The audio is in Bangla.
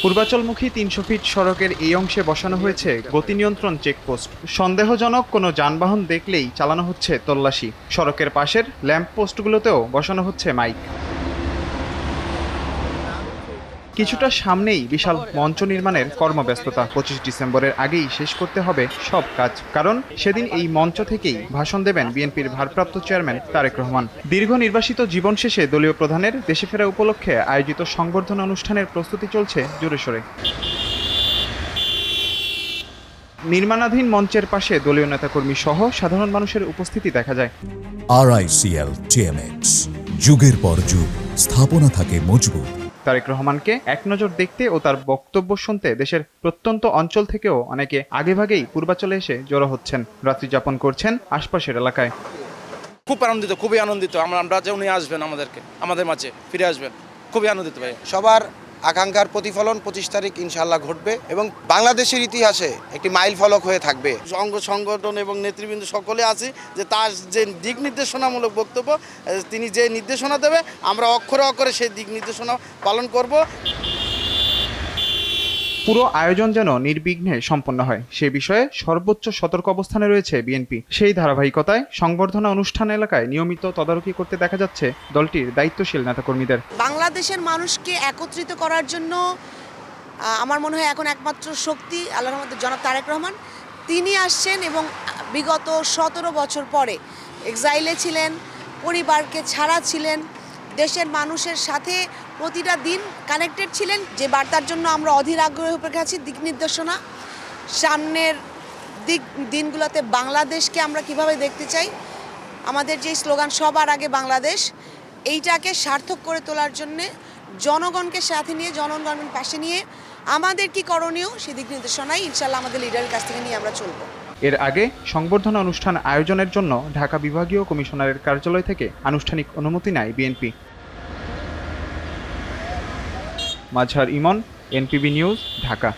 পূর্বাচলমুখী ৩০০ ফিট সড়কের এই অংশে বসানো হয়েছে গতি নিয়ন্ত্রণ চেকপোস্ট। সন্দেহজনক কোনো যানবাহন দেখলেই চালানো হচ্ছে তল্লাশি। সড়কের পাশের ল্যাম্প পোস্টগুলোতেও বসানো হচ্ছে মাইক। কিছুটা সামনেই বিশাল মঞ্চ নির্মাণের কর্মব্যস্ততা। ২৫ ডিসেম্বরের আগেই শেষ করতে হবে সব কাজ, কারণ সেদিন এই মঞ্চ থেকেই ভাষণ দেবেন বিএনপির ভারপ্রাপ্ত চেয়ারম্যান তারেক রহমান। দীর্ঘ নির্বাসিত জীবন শেষে দলীয় প্রধানের দেশে ফেরা উপলক্ষে আয়োজিত সংবর্ধনা অনুষ্ঠানের প্রস্তুতি চলছে জোরেশোরে। নির্মাণাধীন মঞ্চের পাশে দলীয় নেতাকর্মী সহ সাধারণ মানুষের উপস্থিতি দেখা যায়। RICL TMX, যুগের পর যুগ স্থাপনা থাকে মজবুত। তারেক রহমানকে এক নজর দেখতে ও তার বক্তব্য শুনতে দেশের প্রত্যন্ত অঞ্চল থেকেও অনেকে আগেভাগেই পূর্বাচলে এসে জড়ো হচ্ছেন, রাত্রি যাপন করছেন আশপাশের এলাকায়। খুবই আনন্দিত আমরা যে উনি আসবেন আমাদের মাঝে ফিরে আসবেন, খুবই আনন্দিত ভাই। সবার আকাঙ্ক্ষার প্রতিফলন ২৫ তারিখ ইনশাআল্লাহ ঘটবে এবং বাংলাদেশের ইতিহাসে একটি মাইল ফলক হয়ে থাকবে। অঙ্গ সংগঠন এবং নেতৃবৃন্দ সকলে আছি যে তার যে দিক নির্দেশনামূলক বক্তব্য, তিনি যে নির্দেশনা দেবে আমরা অক্ষরে অক্ষরে সেই দিক নির্দেশনা পালন করব। পুরো আয়োজন যেন নির্বিঘ্নে সম্পন্ন হয় সে বিষয়ে সর্বোচ্চ সতর্ক অবস্থানে রয়েছে বিএনপি। সেই ধারাবাহিকতায় সংবর্ধনা অনুষ্ঠান এলাকায় নিয়মিত তদারকি করতে দেখা যাচ্ছে দলটির দায়িত্বশীল নেতাকর্মীদের। বাংলাদেশের মানুষকে একত্রিত করার জন্য আমার মনে হয় এখন একমাত্র শক্তি আল্লাহর রহমতে জনাব তারেক রহমান। তিনি আসছেন এবং বিগত ১৭ বছর পরে এক্সাইলে ছিলেন, পরিবারকে ছাড়া ছিলেন, দেশের মানুষের সাথে প্রতিটা দিন কানেক্টেড ছিলেন। যে বার্তার জন্য আমরা অধীর আগ্রহে অপেক্ষা আছি দিক নির্দেশনা। সামনের দিনগুলোতে বাংলাদেশকে আমরা কিভাবে দেখতে চাই, আমাদের যে স্লোগান সবার আগে বাংলাদেশ, এইটাকে সার্থক করে তোলার জন্যে জনগণকে সাথে নিয়ে, জনগণের পাশে নিয়ে আমাদের কি করণীয় সেই দিক নির্দেশনাই ইনশাল্লাহ আমাদের লিডারের কাছ থেকে নিয়ে আমরা চলব। এর আগে সংবর্ধনা অনুষ্ঠান আয়োজনের জন্য ঢাকা বিভাগীয় কমিশনারের কার্যালয় থেকে আনুষ্ঠানিক অনুমতি নেয় বিএনপি। মাজহার ইমন, NPB নিউজ, ঢাকা।